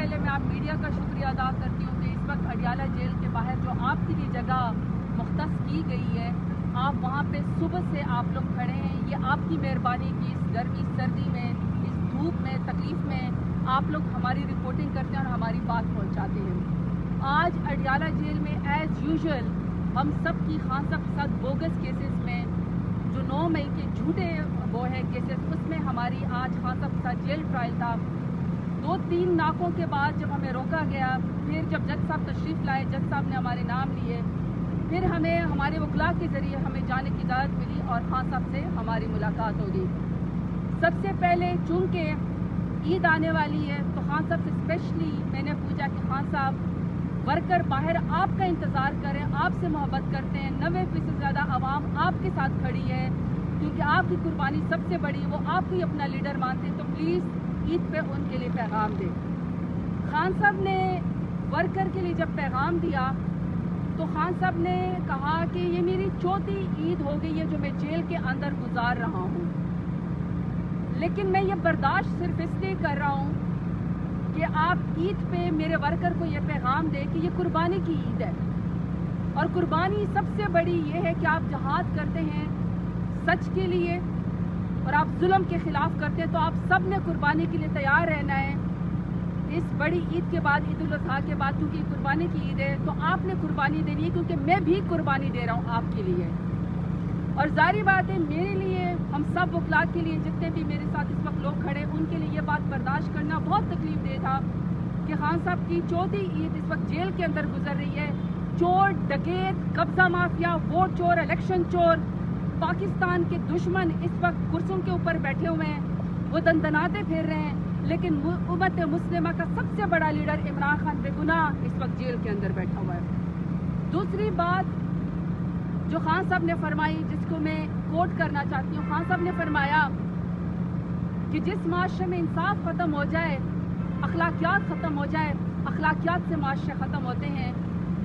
پہلے میں آپ میڈیا کا شکریہ ادا کرتی ہوں کہ اس وقت اڈیالہ جیل کے باہر جو آپ کے لیے جگہ مختص کی گئی ہے، آپ وہاں پہ صبح سے آپ لوگ کھڑے ہیں. یہ آپ کی مہربانی کی اس گرمی سردی میں، اس دھوپ میں، تکلیف میں آپ لوگ ہماری رپورٹنگ کرتے ہیں اور ہماری بات پہنچاتے ہیں. آج اڈیالہ جیل میں ایز یوزول ہم سب کی خان صاحب کے ساتھ بوگس کیسز میں جو 9 مئی کے جھوٹے وہ ہے کیسز، اس میں ہماری آج خان صاحب کے ساتھ جیل ٹرائل تھا. 2-3 ناکوں کے بعد جب ہمیں روکا گیا، پھر جب جج صاحب تشریف لائے، جج صاحب نے ہمارے نام لیے، پھر ہمیں ہمارے وکلاء کے ذریعے ہمیں جانے کی اجازت ملی اور خان صاحب سے ہماری ملاقات ہو گئی. سب سے پہلے چونکہ عید آنے والی ہے تو خان صاحب سے اسپیشلی میں نے پوچھا کہ خان صاحب ورکر باہر آپ کا انتظار کریں، آپ سے محبت کرتے ہیں، 90% زیادہ عوام آپ کے ساتھ کھڑی ہے کیونکہ آپ کی قربانی سب سے بڑی ہے، وہ آپ کو ہی اپنا لیڈر مانتے ہیں، تو پلیز عید پہ ان کے لیے پیغام دیں. خان صاحب نے ورکر کے لیے جب پیغام دیا تو خان صاحب نے کہا کہ یہ میری 4تھی عید ہو گئی ہے جو میں جیل کے اندر گزار رہا ہوں، لیکن میں یہ برداشت صرف اس لیے کر رہا ہوں کہ آپ عید پہ میرے ورکر کو یہ پیغام دیں کہ یہ قربانی کی عید ہے، اور قربانی سب سے بڑی یہ ہے کہ آپ جہاد کرتے ہیں سچ کے لیے اور آپ ظلم کے خلاف کرتے ہیں، تو آپ سب نے قربانی کے لیے تیار رہنا ہے. اس بڑی عید کے بعد، عید الاضحیٰ کے بعد، کیونکہ یہ قربانی کی عید ہے تو آپ نے قربانی دینی ہے، کیونکہ میں بھی قربانی دے رہا ہوں آپ کے لیے. اور ظاہری بات ہے میرے لیے، ہم سب وکلاء کے لیے، جتنے بھی میرے ساتھ اس وقت لوگ کھڑے، ان کے لیے یہ بات برداشت کرنا بہت تکلیف دہ تھا کہ خان صاحب کی 4تھی عید اس وقت جیل کے اندر گزر رہی ہے. چور، ڈکیت، قبضہ مافیا، ووٹ چور، الیکشن چور، پاکستان کے دشمن اس وقت کرسیوں کے اوپر بیٹھے ہوئے ہیں، وہ دندناتے پھر رہے ہیں، لیکن امت مسلمہ کا سب سے بڑا لیڈر عمران خان بے گناہ اس وقت جیل کے اندر بیٹھا ہوا ہے. دوسری بات جو خان صاحب نے فرمائی، جس کو میں کوٹ کرنا چاہتی ہوں، خان صاحب نے فرمایا کہ جس معاشرے میں انصاف ختم ہو جائے، اخلاقیات ختم ہو جائے، اخلاقیات سے معاشرے ختم ہوتے ہیں.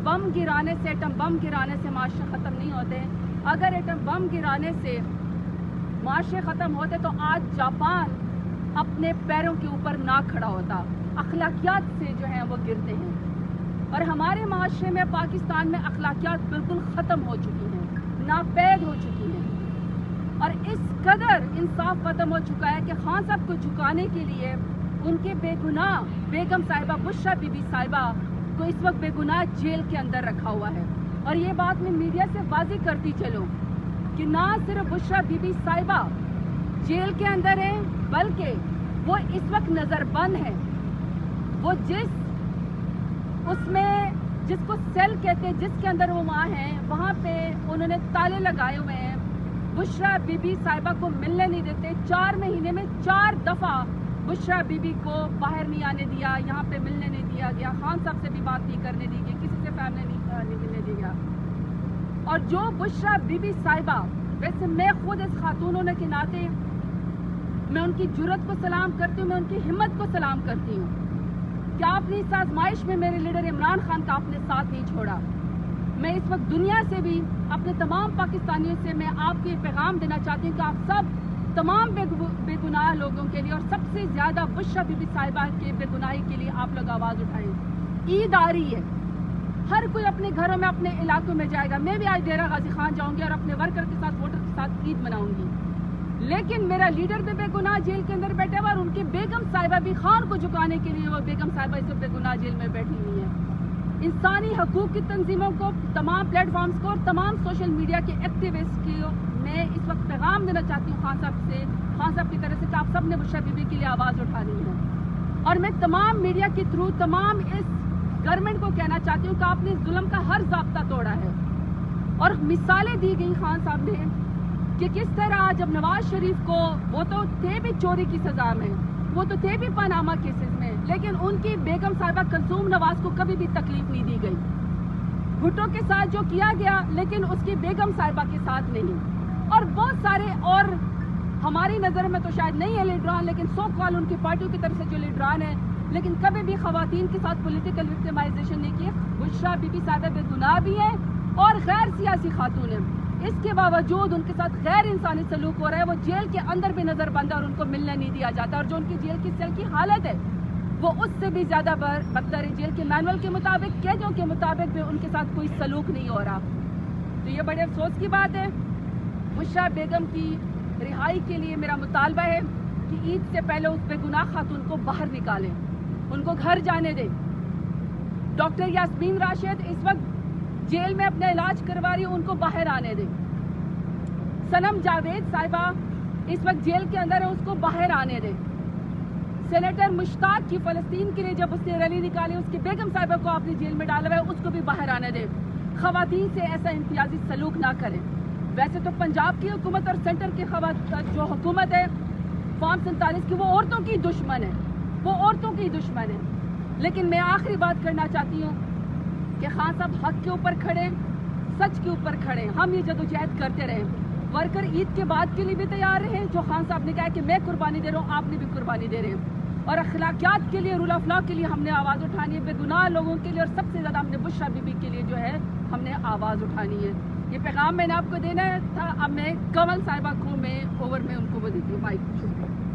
بم گرانے سے، ایٹم بم گرانے سے معاشرے ختم نہیں ہوتے. اگر ایٹم بم گرانے سے معاشرے ختم ہوتے تو آج جاپان اپنے پیروں کے اوپر نہ کھڑا ہوتا. اخلاقیات سے جو ہیں وہ گرتے ہیں، اور ہمارے معاشرے میں، پاکستان میں اخلاقیات بالکل ختم ہو چکی ہیں، ناپید ہو چکی ہیں، اور اس قدر انصاف ختم ہو چکا ہے کہ خان صاحب کو جھکانے کے لیے ان کے بے گناہ بیگم صاحبہ بشرا بی بی صاحبہ کو اس وقت بے گناہ جیل کے اندر رکھا ہوا ہے. اور یہ بات میں میڈیا سے واضح کرتی چلوں کہ نہ صرف بشرا بی بی صاحبہ جیل کے اندر ہیں، بلکہ وہ اس وقت نظر بند ہے. وہ جس کو سیل کہتے ہیں، جس کے اندر وہ ماں ہیں، وہاں پہ انہوں نے تالے لگائے ہوئے ہیں. بشرا بی بی صاحبہ کو ملنے نہیں دیتے. 4 مہینے میں 4 دفعہ بشرا بی بی کو باہر نہیں آنے دیا، یہاں پہ ملنے نہیں دیا گیا. خان صاحب سے بھی بات نہیں کرنے دی گئی، کسی سے فیملی نہیں ملنے دی گیا. اور جو بشرا بی بی صاحبہ، ویسے میں خود اس خاتون ہونے کے ناطے میں ان کی جرت کو سلام کرتی ہوں، میں ان کی ہمت کو سلام کرتی ہوں کہ آپ نے اس آزمائش میں میرے لیڈر عمران خان کا آپ نے ساتھ نہیں چھوڑا. میں اس وقت دنیا سے بھی، اپنے تمام پاکستانیوں سے میں آپ کو یہ پیغام دینا چاہتی ہوں کہ آپ سب تمام بے گناہ لوگوں کے لیے، اور سب سے زیادہ بشرا بی بی صاحبہ کے بے گناہی کے لیے آپ لوگ آواز اٹھائیں. عید آ رہی ہے، ہر کوئی اپنے گھروں میں، اپنے علاقوں میں جائے گا. میں بھی آج ڈیرہ غازی خان جاؤں گی اور اپنے ورکر کے ساتھ، ووٹر کے ساتھ عید مناؤں گی. لیکن میرا لیڈر بھی بے گناہ جیل کے اندر بیٹھا ہوا، اور ان کی بیگم صاحبہ بھی خان کو جھکانے کے لیے وہ بیگم صاحبہ اس وقت بے گناہ جیل میں بیٹھی ہوئی ہیں. انسانی حقوق کی تنظیموں کو، تمام پلیٹ فارمز کو، اور تمام سوشل میڈیا کے ایکٹیوسٹ کو میں اس وقت پیغام دینا چاہتی ہوں خان صاحب کی طرف سے کہ آپ سب نے بشرا بی بی کے لیے آواز اٹھانی ہے. اور میں تمام میڈیا کے تھرو تمام اس گورنمنٹ کو کہنا چاہتی ہوں کہ آپ نے ظلم کا ہر ضابطہ توڑا ہے. اور مثالیں دی گئی خان صاحب نے کہ کس طرح جب نواز شریف کو، وہ تو تھے بھی چوری کی سزا میں، وہ تو تھے بھی پاناما کیسز میں، لیکن ان کی بیگم صاحبہ کلثوم نواز کو کبھی بھی تکلیف نہیں دی گئی. بھٹو کے ساتھ جو کیا گیا، لیکن اس کی بیگم صاحبہ کے ساتھ نہیں. اور بہت سارے، اور ہماری نظر میں تو شاید نہیں ہے لیڈران، لیکن سو کال ان کی پارٹیوں کی طرف سے جو لیڈران ہیں، لیکن کبھی بھی خواتین کے ساتھ پولیٹیکل وکٹمائزیشن نہیں کی. بشرا بی بی صاحبہ بے گناہ بھی ہیں اور غیر سیاسی خاتون ہیں، اس کے باوجود ان کے ساتھ غیر انسانی سلوک ہو رہا ہے. وہ جیل کے اندر بھی نظر بند ہے اور ان کو ملنے نہیں دیا جاتا. اور جو ان کی جیل کی سیل کی حالت ہے، وہ اس سے بھی زیادہ بدتر ہے. جیل کے مینول کے مطابق, قیدیوں کے مطابق بھی ان کے ساتھ کوئی سلوک نہیں ہو رہا. تو یہ بڑے افسوس کی بات ہے. مشرف بیگم کی رہائی کے لیے میرا مطالبہ ہے کہ عید سے پہلے اس بے گناہ خاتون کو باہر نکالیں, ان کو گھر جانے دیں. ڈاکٹر یاسمین راشد اس وقت جیل میں اپنا علاج کروا رہی ہے, ان کو باہر آنے دیں. صنم جاوید صاحبہ اس وقت جیل کے اندر ہے, اس کو باہر آنے دیں. سینیٹر مشتاق کی فلسطین کے لیے جب اس نے ریلی نکالی, اس کی بیگم صاحبہ کو آپ نے جیل میں ڈالا ہے, اس کو بھی باہر آنے دیں. خواتین سے ایسا امتیازی سلوک نہ کریں. ویسے تو پنجاب کی حکومت اور سینٹر کی جو حکومت ہے فارم 47 کی, وہ عورتوں کی دشمن ہے, وہ عورتوں کی دشمن ہے. لیکن میں آخری بات کرنا چاہتی ہوں کہ خان صاحب حق کے اوپر کھڑے, سچ کے اوپر کھڑے. ہم یہ جدوجہد کرتے رہیں. ورکر عید کے بعد کے لیے بھی تیار رہیں. جو خان صاحب نے کہا کہ میں قربانی دے رہا ہوں, آپ نے بھی قربانی دے رہے ہیں. اور اخلاقیات کے لیے, رول آف لا کے لیے ہم نے آواز اٹھانی ہے, بے گناہ لوگوں کے لیے, اور سب سے زیادہ ہم نے بشرا بی بی کے لیے جو ہے ہم نے آواز اٹھانی ہے. یہ پیغام میں نے آپ کو دینا تھا. اب میں کمل صاحبہ کو میں اوور میں ان کو وہ دیتی ہوں. مائک. شکریہ.